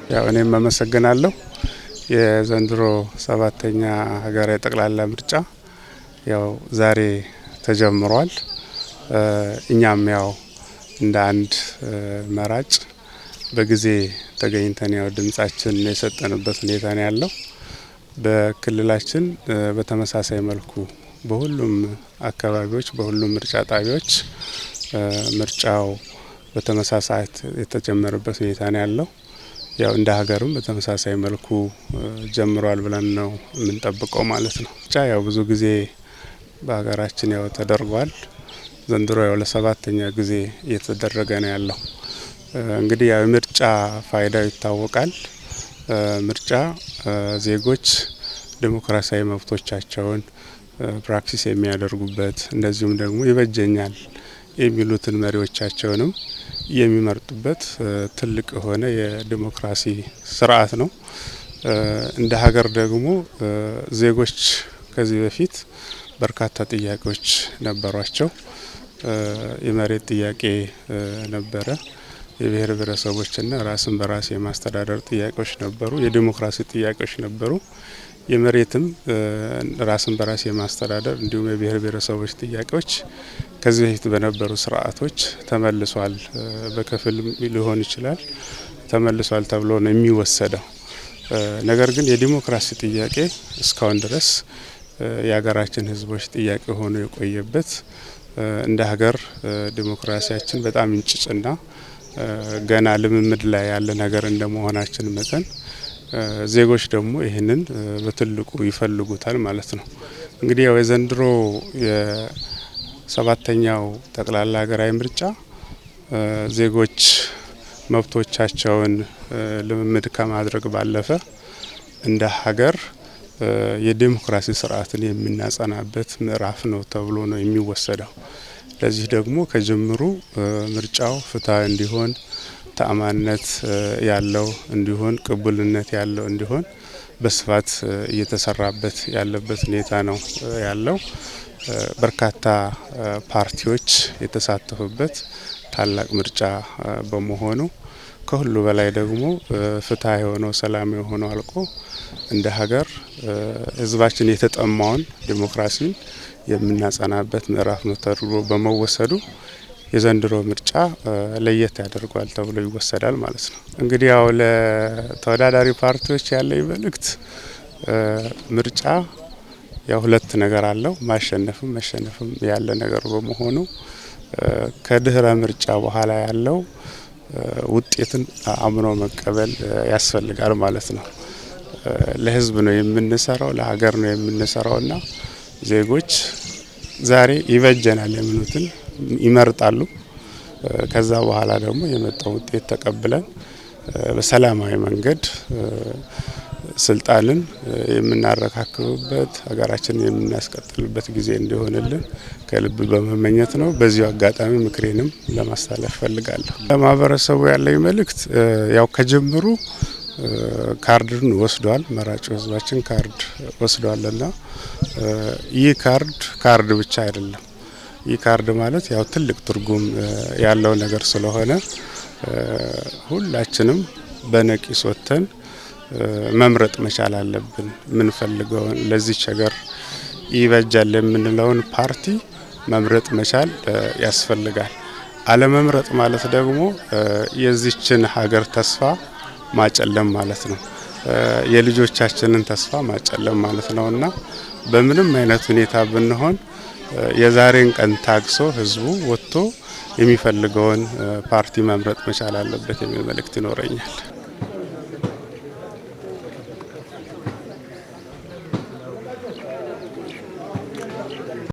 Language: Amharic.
ያው እኔም አመሰግናለሁ። የዘንድሮ 7ኛ ሀገራዊ ጠቅላላ ምርጫ ያው ዛሬ ተጀምሯል። እኛም ያው እንደ አንድ መራጭ በጊዜ ተገኝተን ያው ድምጻችን የሰጠንበት ሁኔታ ነው ያለው። በክልላችን በተመሳሳይ መልኩ በሁሉም አካባቢዎች በሁሉም ምርጫ ጣቢያዎች ምርጫው በተመሳሳይ የተጀመረበት ሁኔታ ነው ያለው። ያው እንደ ሀገርም በተመሳሳይ መልኩ ጀምሯል ብለን ነው የምንጠብቀው ማለት ነው። ብቻ ያው ብዙ ጊዜ በሀገራችን ያው ተደርጓል። ዘንድሮ ያው ለ7ኛ ጊዜ እየተደረገ ነው ያለው። እንግዲህ ያው ምርጫ ፋይዳው ይታወቃል። ምርጫ ዜጎች ዲሞክራሲያዊ መብቶቻቸውን ፕራክቲስ የሚያደርጉበት እንደዚሁም ደግሞ ይበጀኛል የሚሉትን መሪዎቻቸውንም የሚመርጡበት ትልቅ የሆነ የዲሞክራሲ ስርዓት ነው። እንደ ሀገር ደግሞ ዜጎች ከዚህ በፊት በርካታ ጥያቄዎች ነበሯቸው። የመሬት ጥያቄ ነበረ። የብሔር ብሔረሰቦችና ራስን በራስ የማስተዳደር ጥያቄዎች ነበሩ። የዲሞክራሲ ጥያቄዎች ነበሩ። የመሬትም ራስን በራስ የማስተዳደር እንዲሁም የብሔር ብሔረሰቦች ጥያቄዎች ከዚህ በፊት በነበሩ ስርዓቶች ተመልሷል። በከፊል ሊሆን ይችላል ተመልሷል ተብሎ ነው የሚወሰደው። ነገር ግን የዲሞክራሲ ጥያቄ እስካሁን ድረስ የሀገራችን ሕዝቦች ጥያቄ ሆኖ የቆየበት እንደ ሀገር ዲሞክራሲያችን በጣም እንጭጭና ገና ልምምድ ላይ ያለ ነገር እንደመሆናችን መጠን ዜጎች ደግሞ ይህንን በትልቁ ይፈልጉታል ማለት ነው። እንግዲህ ያው የዘንድሮ የ7ኛው ጠቅላላ ሀገራዊ ምርጫ ዜጎች መብቶቻቸውን ልምምድ ከማድረግ ባለፈ እንደ ሀገር የዲሞክራሲ ስርዓትን የምናጸናበት ምዕራፍ ነው ተብሎ ነው የሚወሰደው። ለዚህ ደግሞ ከጅምሩ ምርጫው ፍትሃዊ እንዲሆን ተአማኒነት ያለው እንዲሆን ቅቡልነት ያለው እንዲሆን በስፋት እየተሰራበት ያለበት ሁኔታ ነው ያለው። በርካታ ፓርቲዎች የተሳተፉበት ታላቅ ምርጫ በመሆኑ ከሁሉ በላይ ደግሞ ፍትሃዊ የሆነው ሰላም የሆነው አልቆ እንደ ሀገር ሕዝባችን የተጠማውን ዲሞክራሲን የምናጸናበት ምዕራፍ ነው ተብሎ በመወሰዱ የዘንድሮ ምርጫ ለየት ያደርገዋል ተብሎ ይወሰዳል ማለት ነው። እንግዲህ ያው ለተወዳዳሪ ፓርቲዎች ያለኝ መልእክት ምርጫ ያው ሁለት ነገር አለው፣ ማሸነፍም መሸነፍም ያለ ነገር በመሆኑ ከድህረ ምርጫ በኋላ ያለው ውጤትን አምኖ መቀበል ያስፈልጋል ማለት ነው። ለህዝብ ነው የምንሰራው፣ ለሀገር ነው የምንሰራውና ዜጎች ዛሬ ይበጀናል የሚሉትን ይመርጣሉ። ከዛ በኋላ ደግሞ የመጣው ውጤት ተቀብለን በሰላማዊ መንገድ ስልጣንን የምናረካክብበት ሀገራችንን የምናስቀጥልበት ጊዜ እንዲሆንልን ከልብ በመመኘት ነው። በዚሁ አጋጣሚ ምክሬንም ለማስተላለፍ ፈልጋለሁ። ለማህበረሰቡ ያለኝ መልእክት ያው ከጀምሩ ካርድን ወስዷል። መራጩ ህዝባችን ካርድ ወስዷልና ይህ ካርድ ብቻ አይደለም። ይህ ካርድ ማለት ያው ትልቅ ትርጉም ያለው ነገር ስለሆነ ሁላችንም በነቂስ ወጥተን መምረጥ መቻል አለብን። ምን ፈልገውን ለዚህ ሀገር ይበጃል የምንለውን ፓርቲ መምረጥ መቻል ያስፈልጋል። አለመምረጥ ማለት ደግሞ የዚችን ሀገር ተስፋ ማጨለም ማለት ነው። የልጆቻችንን ተስፋ ማጨለም ማለት ነውና በምንም አይነት ሁኔታ ብንሆን የዛሬን ቀን ታግሶ ህዝቡ ወጥቶ የሚፈልገውን ፓርቲ መምረጥ መቻል አለበት የሚል መልእክት ይኖረኛል።